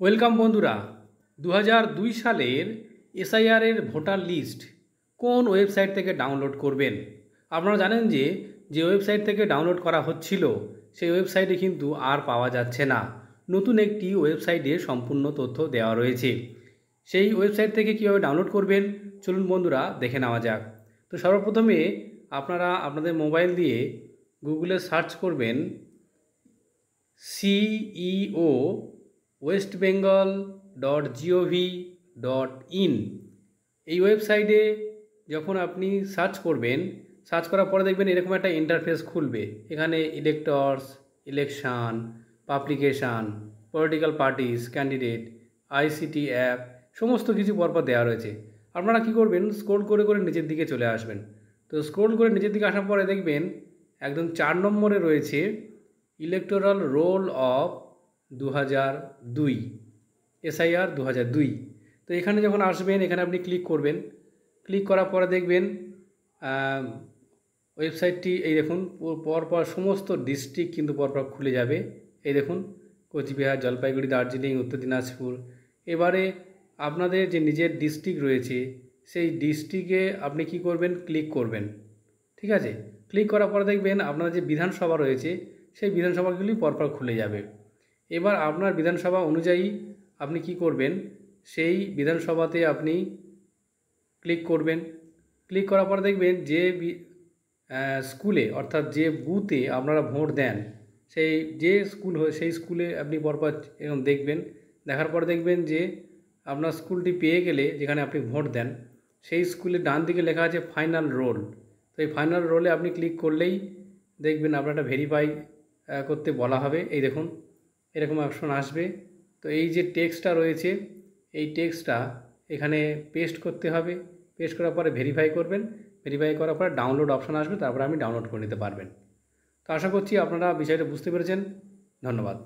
Welcome বন্ধুরা। 2002 সালের এসআইআরের ভোটার লিস্ট কোন ওয়েবসাইট থেকে ডাউনলোড করবেন? আপনারা জানেন যে যে ওয়েবসাইট থেকে ডাউনলোড করা হচ্ছিল সেই ওয়েবসাইটে কিন্তু আর পাওয়া যাচ্ছে না। নতুন একটি ওয়েবসাইটে সম্পূর্ণ তথ্য দেওয়া রয়েছে। সেই ওয়েবসাইট থেকে কীভাবে ডাউনলোড করবেন চলুন বন্ধুরা দেখে নেওয়া যাক। তো সর্বপ্রথমে আপনারা আপনাদের মোবাইল দিয়ে গুগলে সার্চ করবেন CEO westbengal.gov.in। এই ওয়েবসাইটে যখন আপনি সার্চ করবেন, সার্চ করার পরে দেখবেন এরকম একটা ইন্টারফেস খুলবে। এখানে electors, election, publication, political parties, candidate, ICT app সমস্ত কিছু পরপর দেওয়া রয়েছে। আপনারা কি করবেন, স্ক্রোল করে করে নিচের দিকে চলে আসবেন। তো স্ক্রোল করে নিচের দিকে আসার পরে দেখবেন একদম 4 নম্বরে রয়েছে ইলেকটোরাল রোল অফ 2002, এসআইআর 2002। তো এখানে যখন আসবেন এখানে আপনি ক্লিক করবেন। ক্লিক করার পরে দেখবেন ওয়েবসাইটটি এই দেখুন পরপর সমস্ত ডিস্ট্রিক্ট কিন্তু পরপর খুলে যাবে। এই দেখুন কোচবিহার, জলপাইগুড়ি, দার্জিলিং, উত্তর দিনাজপুর। এবারে আপনাদের যে নিজের ডিস্ট্রিক্ট রয়েছে সেই ডিস্ট্রিক্টে আপনি কি করবেন, ক্লিক করবেন। ঠিক আছে, ক্লিক করার পরে দেখবেন আপনার যে বিধানসভা রয়েছে সেই বিধানসভাগুলি পরপর খুলে যাবে। এবার আপনার বিধানসভা অনুযায়ী আপনি কি করবেন, সেই বিধানসভাতে আপনি ক্লিক করবেন। ক্লিক করার পরে দেখবেন যে স্কুলে অর্থাৎ যে বুথে আপনারা ভোট দেন সেই যে স্কুল হয় সেই স্কুলে আপনি পরপর এরকম দেখবেন। দেখার পর দেখবেন যে আপনার স্কুলটি পেয়ে গেলে যেখানে আপনি ভোট দেন সেই স্কুলের ডান দিকে লেখা আছে ফাইনাল রোল। তো এই ফাইনাল রোলে আপনি ক্লিক করলেই দেখবেন আপনারটা ভেরিফাই করতে বলা হবে। এই দেখুন এরকম অপশন আসবে। তো এই যে টেক্সটটা রয়েছে এই টেক্সটটা এখানে পেস্ট করতে হবে। পেস্ট করার পরে ভেরিফাই করবেন। ভেরিফাই করার পরে ডাউনলোড অপশন আসবে, তারপরে আপনি ডাউনলোড করে নিতে পারবেন। তো আশা করছি আপনারা বিষয়টা বুঝতে পেরেছেন। ধন্যবাদ।